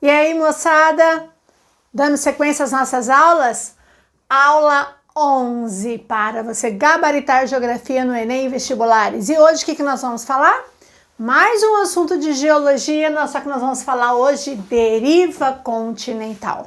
E aí, moçada, dando sequência às nossas aulas? Aula 11 para você gabaritar geografia no Enem e vestibulares. E hoje o que nós vamos falar? Mais um assunto de geologia, só que nós vamos falar hoje de deriva continental.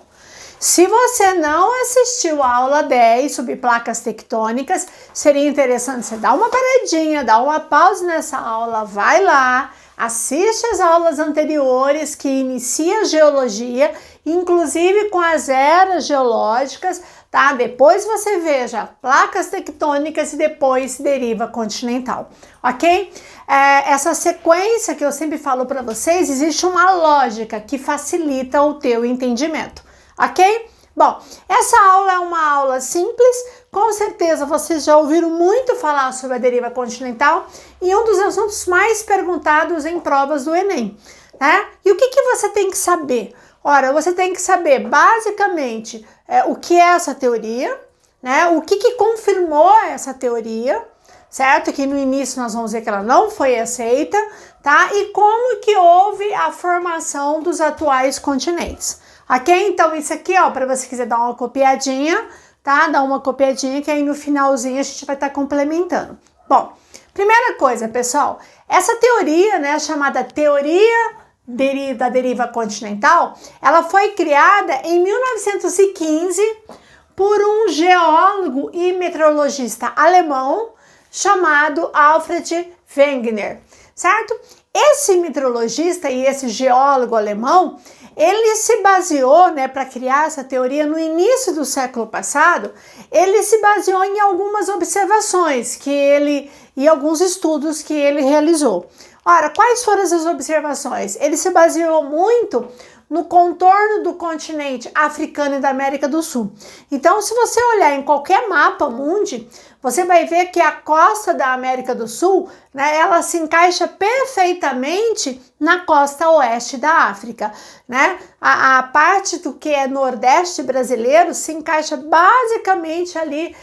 Se você não assistiu a aula 10 sobre placas tectônicas, seria interessante você dar uma paradinha, dar uma pausa nessa aula, vai lá, assiste as aulas anteriores que inicia a geologia, inclusive com as eras geológicas, tá? Depois você veja placas tectônicas e depois deriva continental, ok? Essa sequência que eu sempre falo para vocês, existe uma lógica que facilita o teu entendimento, ok? Bom, essa aula é uma aula simples, com certeza vocês já ouviram muito falar sobre a deriva continental e um dos assuntos mais perguntados em provas do Enem, né? E o que você tem que saber? Ora, você tem que saber basicamente o que é essa teoria, né? O que confirmou essa teoria, certo? Que no início nós vamos ver que ela não foi aceita, tá? E como que houve a formação dos atuais continentes. Ok? Então isso aqui, ó, para você quiser dar uma copiadinha, tá? Dá uma copiadinha que aí no finalzinho a gente vai estar complementando. Bom, primeira coisa, pessoal, essa teoria, né, chamada teoria da deriva continental, ela foi criada em 1915 por um geólogo e meteorologista alemão chamado Alfred Wegener, certo? Esse meteorologista e esse geólogo alemão, ele se baseou, né, para criar essa teoria no início do século passado, ele se baseou em algumas observações e alguns estudos que ele realizou. Ora, quais foram essas observações? Ele se baseou muito no contorno do continente africano e da América do Sul. Então, se você olhar em qualquer mapa mundi, você vai ver que a costa da América do Sul, né, ela se encaixa perfeitamente na costa oeste da África, né? A parte do que é nordeste brasileiro se encaixa basicamente ali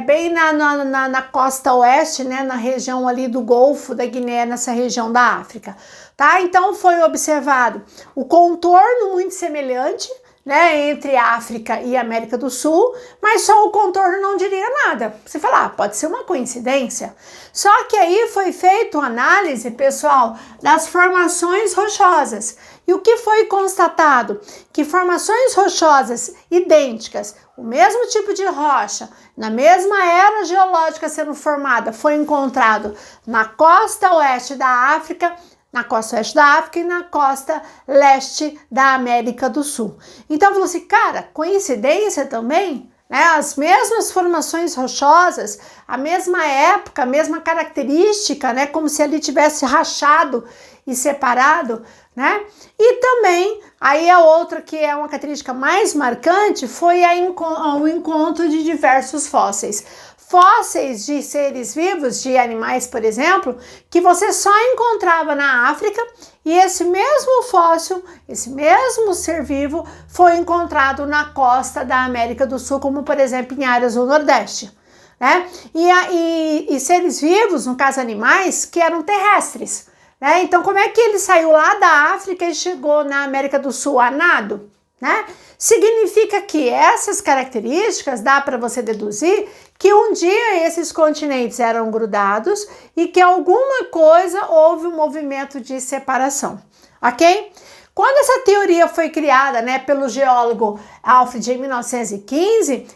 bem na costa oeste, né, na região ali do Golfo da Guiné, nessa região da África, tá? Então foi observado o contorno muito semelhante, né, entre África e América do Sul, mas só o contorno não diria nada. Você fala, pode ser uma coincidência. Só que aí foi feita uma análise, pessoal, das formações rochosas. E o que foi constatado? Que formações rochosas idênticas, o mesmo tipo de rocha, na mesma era geológica sendo formada, foi encontrado na costa oeste da África, e na costa leste da América do Sul. Então, falou assim, cara, coincidência também? Né? As mesmas formações rochosas, a mesma época, a mesma característica, né? Como se ali tivesse rachado e separado, né? E também, aí a outra que é uma característica mais marcante foi o encontro de diversos fósseis. Fósseis de seres vivos, de animais, por exemplo, que você só encontrava na África e esse mesmo fóssil, esse mesmo ser vivo foi encontrado na costa da América do Sul, como por exemplo em áreas do Nordeste, né? E seres vivos, no caso animais, que eram terrestres, né? Então como é que ele saiu lá da África e chegou na América do Sul a nado? Né? Significa que essas características dá para você deduzir que um dia esses continentes eram grudados e que alguma coisa houve um movimento de separação, ok? Quando essa teoria foi criada, né, pelo geólogo Alfred em 1915,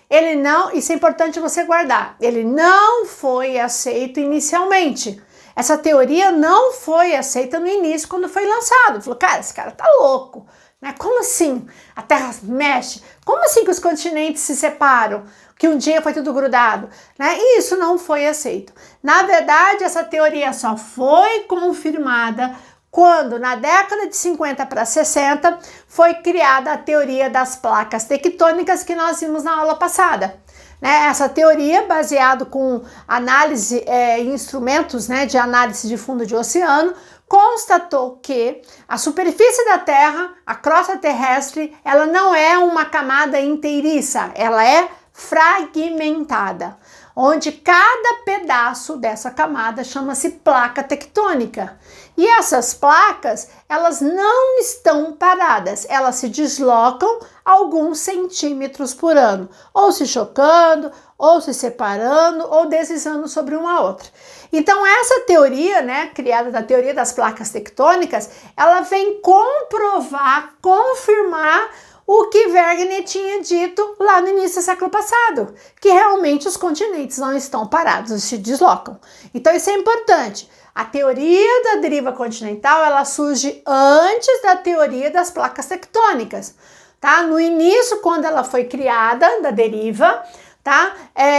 isso é importante você guardar, ele não foi aceito inicialmente. Essa teoria não foi aceita no início quando foi lançado. Falou, cara, esse cara tá louco. Né? Como assim a Terra mexe? Como assim que os continentes se separam? Que um dia foi tudo grudado? Né? E isso não foi aceito. Na verdade, essa teoria só foi confirmada quando, na década de 50 para 60, foi criada a teoria das placas tectônicas que nós vimos na aula passada. Né? Essa teoria, baseada com análise em instrumentos, né, de análise de fundo de oceano, constatou que a superfície da Terra, a crosta terrestre, ela não é uma camada inteiriça, ela é fragmentada. onde cada pedaço dessa camada chama-se placa tectônica. E essas placas, elas não estão paradas, elas se deslocam alguns centímetros por ano, ou se chocando, ou se separando, ou deslizando sobre uma outra. Então essa teoria, né, criada da teoria das placas tectônicas, ela vem comprovar, confirmar o que Wegener tinha dito lá no início do século passado, que realmente os continentes não estão parados, se deslocam. Então isso é importante. A teoria da deriva continental, ela surge antes da teoria das placas tectônicas, tá? No início, quando ela foi criada, da deriva, tá?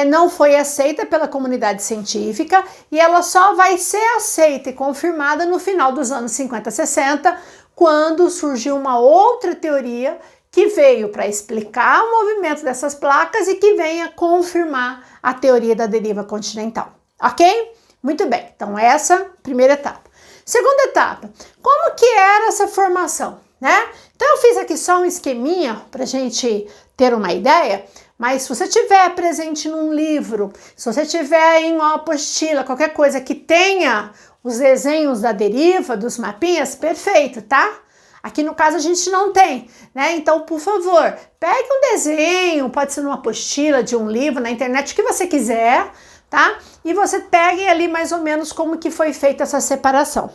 Não foi aceita pela comunidade científica e ela só vai ser aceita e confirmada no final dos anos 50, 60, quando surgiu uma outra teoria que veio para explicar o movimento dessas placas e que venha confirmar a teoria da deriva continental, ok? Muito bem, então essa primeira etapa. Segunda etapa, como que era essa formação, né? Então eu fiz aqui só um esqueminha para a gente ter uma ideia, mas se você tiver presente num livro, se você tiver em uma apostila, qualquer coisa que tenha os desenhos da deriva, dos mapinhas, perfeito, tá? Aqui no caso a gente não tem, né? Então, por favor, pegue um desenho, pode ser numa apostila de um livro, na internet, o que você quiser, tá? E você pegue ali mais ou menos como que foi feita essa separação.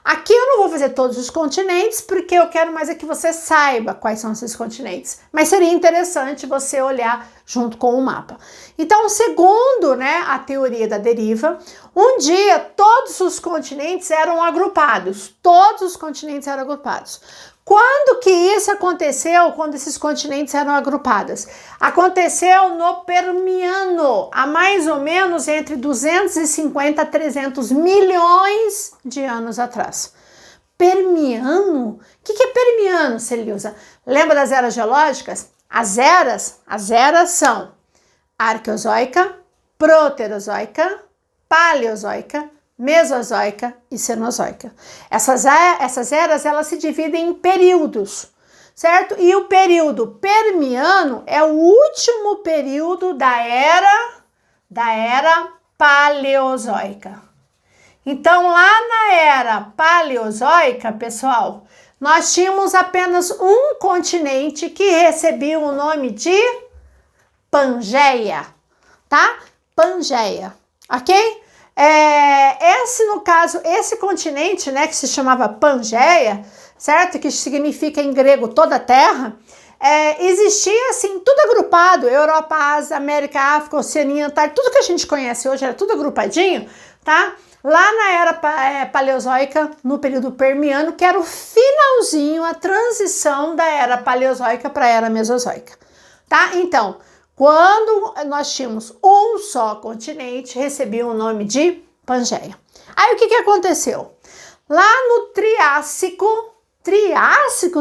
Aqui eu não vou fazer todos os continentes, porque eu quero mais é que você saiba quais são esses continentes. Mas seria interessante você olhar junto com o mapa. Então, segundo, né, a teoria da deriva, um dia todos os continentes eram agrupados. Todos os continentes eram agrupados. Quando que isso aconteceu, quando esses continentes eram agrupados? Aconteceu no Permiano, há mais ou menos entre 250 a 300 milhões de anos atrás. Permiano? O que é Permiano, Celilza? Lembra das eras geológicas? As eras são Arqueozoica, Proterozoica, Paleozoica, Mesozoica e Cenozoica. Essas eras, elas se dividem em períodos, certo? E o período Permiano é o último período da era Paleozoica. Então, lá na era Paleozoica, pessoal, nós tínhamos apenas um continente que recebia o nome de Pangeia, tá? Pangeia, ok? No caso, esse continente, né, que se chamava Pangeia, certo? Que significa em grego toda a terra, existia assim, tudo agrupado, Europa, Ásia, América, África, Oceania, Antártica, tudo que a gente conhece hoje era tudo agrupadinho, tá? Lá na era Paleozoica, no período Permiano, que era o finalzinho, a transição da era Paleozoica para a era Mesozoica, tá? Então, quando nós tínhamos um só continente, recebia o nome de Pangeia. Aí o que aconteceu? Lá no Triássico,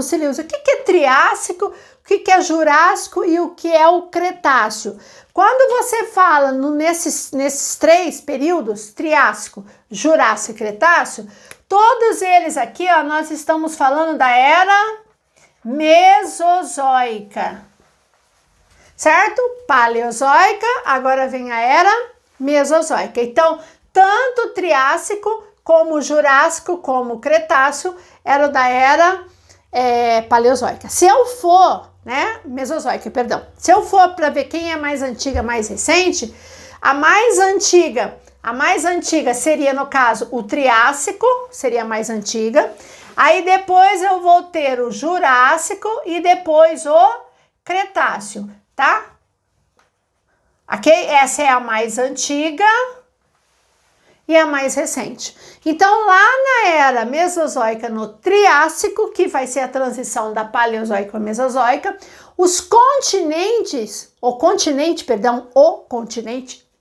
Celilza, o que é Triássico, o que é Jurássico e o que é o Cretáceo? Quando você fala nesses três períodos, Triássico, Jurássico e Cretáceo, todos eles aqui, ó, nós estamos falando da era Mesozoica. Certo? Paleozoica, agora vem a era Mesozoica. Então, tanto o Triássico, como o Jurássico, como o Cretáceo, eram da era Paleozoica. Se eu for, né, Mesozoica, perdão. Se eu for para ver quem é mais antiga, mais recente, a mais antiga seria, no caso, o Triássico, seria a mais antiga. Aí depois eu vou ter o Jurássico e depois o Cretáceo. Tá? Ok? Essa é a mais antiga e a mais recente. Então, lá na era Mesozoica, no Triássico, que vai ser a transição da Paleozoica para a Mesozoica, os continentes, o continente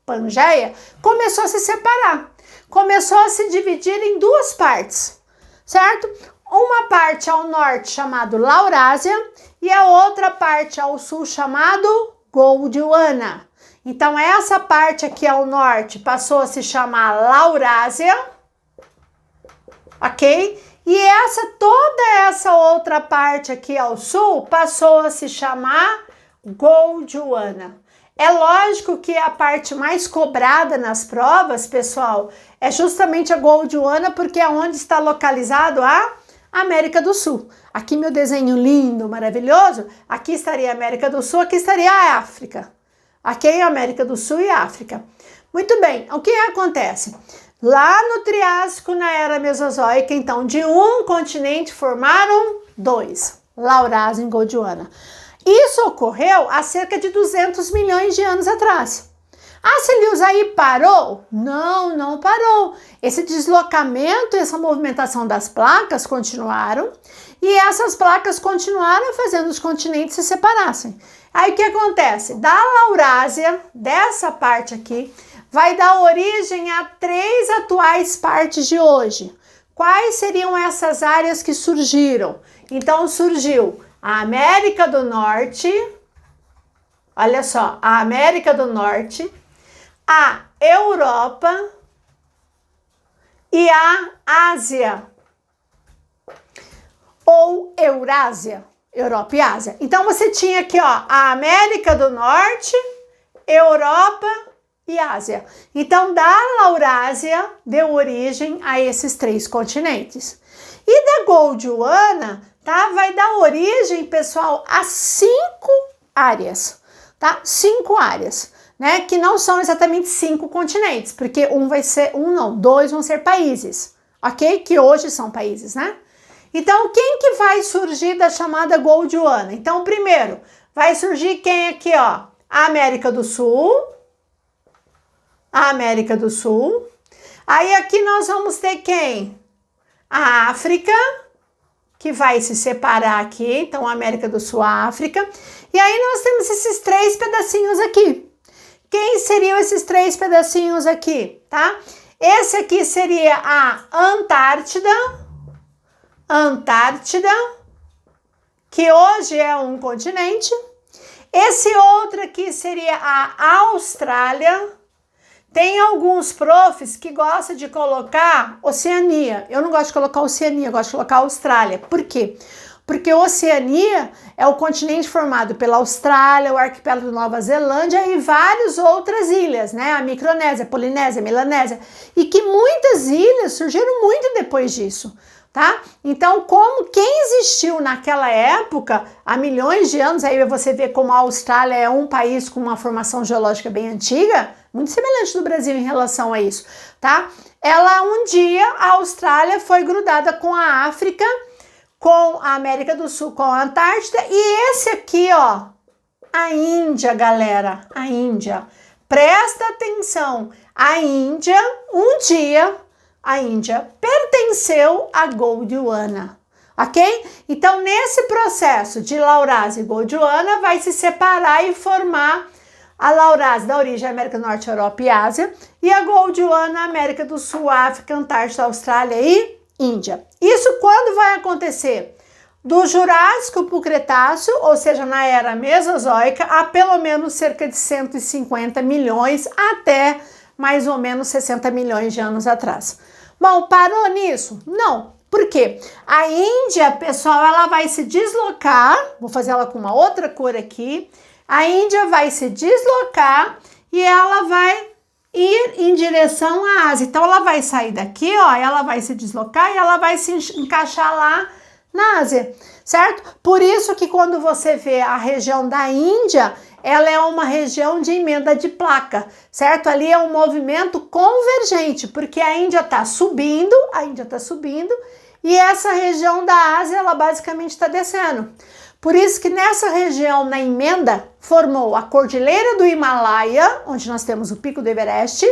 Pangeia, começou a se separar. Começou a se dividir em duas partes, certo? Uma parte ao norte chamado Laurásia e a outra parte ao sul chamado Gondwana. Então essa parte aqui ao norte passou a se chamar Laurásia, ok? E toda essa outra parte aqui ao sul passou a se chamar Gondwana. É lógico que a parte mais cobrada nas provas, pessoal, é justamente a Gondwana, porque é onde está localizado a América do Sul. Aqui meu desenho lindo, maravilhoso, aqui estaria a América do Sul, aqui estaria a África. Aqui América do Sul e África. Muito bem, o que acontece? Lá no Triássico, na Era Mesozoica, então, de um continente formaram dois, Laurásia e Gondwana. Isso ocorreu há cerca de 200 milhões de anos atrás. Ah, Celius, aí parou? Não, não parou. Esse deslocamento, essa movimentação das placas continuaram e essas placas continuaram fazendo os continentes se separassem. Aí o que acontece? Da Laurásia, dessa parte aqui, vai dar origem a 3 atuais partes de hoje. Quais seriam essas áreas que surgiram? Então surgiu a América do Norte, olha só, a América do Norte, a Europa e a Ásia, ou Eurásia, Europa e Ásia. Então você tinha aqui, ó, a América do Norte, Europa e Ásia. Então da Laurásia deu origem a esses 3 continentes. E da Gondwana, tá, vai dar origem, pessoal, a 5 áreas, tá? 5 áreas. Né, que não são exatamente 5 continentes, porque dois vão ser países, ok? Que hoje são países, né? Então, quem que vai surgir da chamada Gondwana? Então, primeiro, vai surgir quem aqui, ó? A América do Sul. A América do Sul. Aí aqui nós vamos ter quem? A África, que vai se separar aqui. Então, a América do Sul, a África. E aí nós temos esses 3 pedacinhos aqui. Quem seriam esses 3 pedacinhos aqui, tá? Esse aqui seria a Antártida, que hoje é um continente. Esse outro aqui seria a Austrália. Tem alguns profs que gostam de colocar Oceania. Eu não gosto de colocar Oceania, eu gosto de colocar Austrália. Por quê? Porque Oceania é o continente formado pela Austrália, o arquipélago de Nova Zelândia e várias outras ilhas, né? A Micronésia, a Polinésia, a Melanésia. E que muitas ilhas surgiram muito depois disso, tá? Então, como quem existiu naquela época, há milhões de anos, aí você vê como a Austrália é um país com uma formação geológica bem antiga, muito semelhante do Brasil em relação a isso, tá? Um dia, a Austrália foi grudada com a África, com a América do Sul, com a Antártida, e esse aqui, ó, a Índia, galera, a Índia. Presta atenção, a Índia, um dia, a Índia pertenceu a Gondwana, ok? Então, nesse processo de Laurásia e Gondwana, vai se separar e formar a Laurásia da origem América do Norte, Europa e Ásia, e a Gondwana, América do Sul, África, Antártida, Austrália e Índia. Isso quando vai acontecer? Do Jurássico para o Cretáceo, ou seja, na Era Mesozoica, há pelo menos cerca de 150 milhões até mais ou menos 60 milhões de anos atrás. Bom, parou nisso? Não. Por quê? A Índia, pessoal, ela vai se deslocar, vou fazer ela com uma outra cor aqui, a Índia vai se deslocar e ela vai ir em direção à Ásia. Então, ela vai sair daqui, ó, ela vai se deslocar e ela vai se encaixar lá na Ásia, certo? Por isso que quando você vê a região da Índia, ela é uma região de emenda de placa, certo? Ali é um movimento convergente, porque a Índia está subindo, e essa região da Ásia, ela basicamente está descendo. Por isso que nessa região, na emenda, formou a Cordilheira do Himalaia, onde nós temos o Pico do Everest,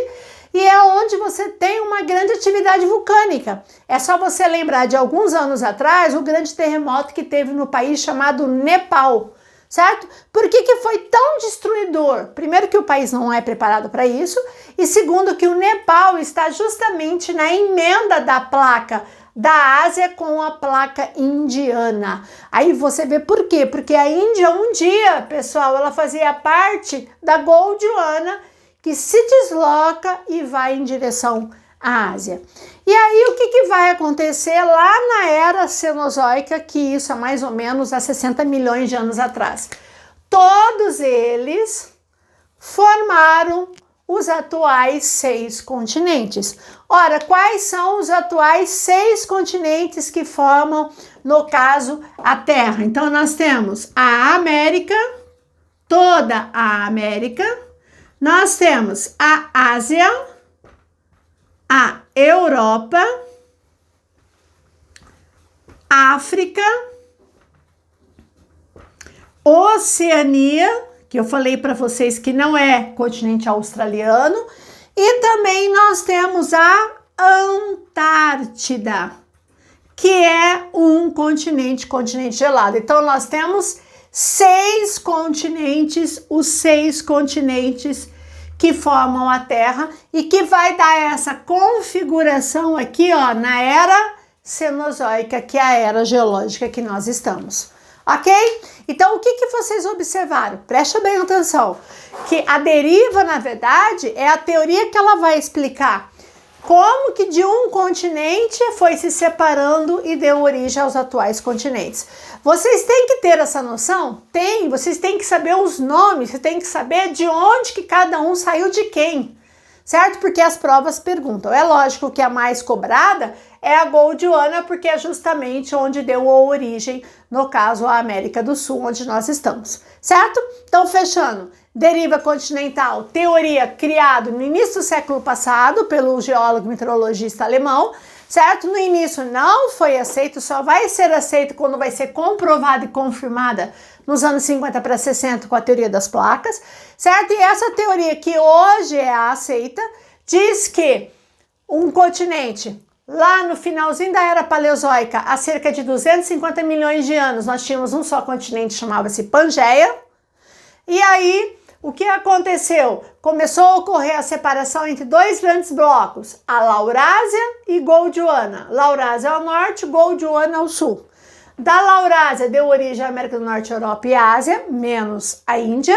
e é onde você tem uma grande atividade vulcânica. É só você lembrar de alguns anos atrás, o grande terremoto que teve no país chamado Nepal, certo? Por que foi tão destruidor? Primeiro que o país não é preparado para isso, e segundo que o Nepal está justamente na emenda da placa da Ásia com a placa indiana. Aí você vê por quê? Porque a Índia um dia, pessoal, ela fazia parte da Gondwana, que se desloca e vai em direção à Ásia. E aí o que vai acontecer lá na Era Cenozoica, que isso é mais ou menos há 60 milhões de anos atrás? Todos eles formaram os atuais 6 continentes. Ora, quais são os atuais 6 continentes que formam, no caso, a Terra? Então, nós temos a América, toda a América, nós temos a Ásia, a Europa, África, Oceania, que eu falei para vocês que não é continente australiano, e também nós temos a Antártida, que é um continente gelado. Então, nós temos 6 continentes, os 6 continentes que formam a Terra e que vai dar essa configuração aqui, ó, na era Cenozoica, que é a era geológica que nós estamos. Ok? Então, o que vocês observaram? Presta bem atenção, que a deriva, na verdade, é a teoria que ela vai explicar como que de um continente foi se separando e deu origem aos atuais continentes. Vocês têm que ter essa noção? Tem, vocês têm que saber os nomes, você tem que saber de onde que cada um saiu de quem, certo? Porque as provas perguntam. É lógico que a mais cobrada é a Gondwana, porque é justamente onde deu a origem, no caso, a América do Sul, onde nós estamos, certo? Então, fechando, deriva continental, teoria criada no início do século passado pelo geólogo e meteorologista alemão, certo? No início não foi aceito, só vai ser aceito quando vai ser comprovada e confirmada nos anos 50 para 60 com a teoria das placas, certo? E essa teoria que hoje é aceita, diz que um continente, lá no finalzinho da era paleozoica, há cerca de 250 milhões de anos, nós tínhamos um só continente, chamava-se Pangeia, e aí o que aconteceu? Começou a ocorrer a separação entre 2 grandes blocos, a Laurásia e Gondwana. Laurásia ao norte, Gondwana ao sul. Da Laurásia deu origem à América do Norte, Europa e Ásia, menos a Índia.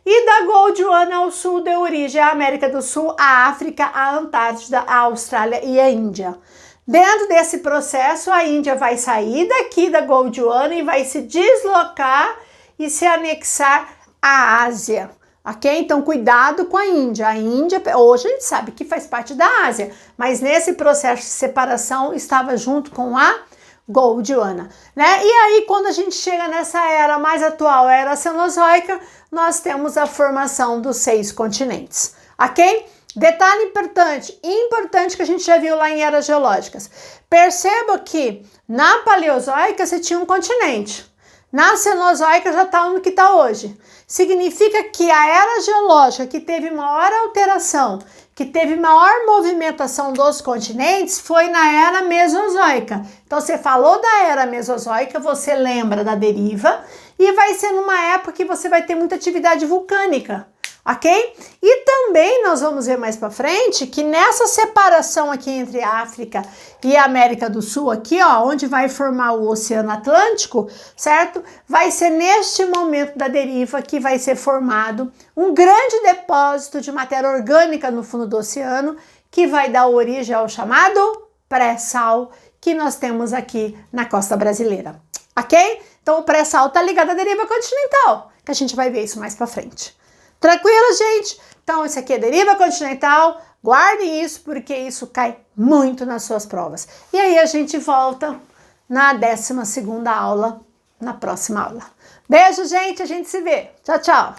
E da Gondwana ao sul deu origem à América do Sul, a África, a Antártida, a Austrália e a Índia. Dentro desse processo, a Índia vai sair daqui da Gondwana e vai se deslocar e se anexar à Ásia. Ok? Então, cuidado com a Índia. A Índia, hoje a gente sabe que faz parte da Ásia, mas nesse processo de separação estava junto com a Gondwana, né? E aí, quando a gente chega nessa era mais atual, a era Cenozoica, nós temos a formação dos 6 continentes, ok? Detalhe importante que a gente já viu lá em eras geológicas. Perceba que na Paleozoica você tinha um continente. Na Cenozoica já está no que está hoje. Significa que a era geológica que teve maior alteração, que teve maior movimentação dos continentes, foi na era Mesozoica. Então, você falou da era Mesozoica, você lembra da deriva, e vai ser numa época que você vai ter muita atividade vulcânica, ok? E também nós vamos ver mais para frente que nessa separação aqui entre a África e a América do Sul, aqui ó, onde vai formar o Oceano Atlântico, certo? Vai ser neste momento da deriva que vai ser formado um grande depósito de matéria orgânica no fundo do oceano, que vai dar origem ao chamado pré-sal que nós temos aqui na costa brasileira, ok? Então o pré-sal está ligado à deriva continental, que a gente vai ver isso mais para frente. Tranquilo, gente? Então, isso aqui é deriva continental. Guardem isso, porque isso cai muito nas suas provas. E aí, a gente volta na 12ª aula, na próxima aula. Beijo, gente. A gente se vê. Tchau, tchau.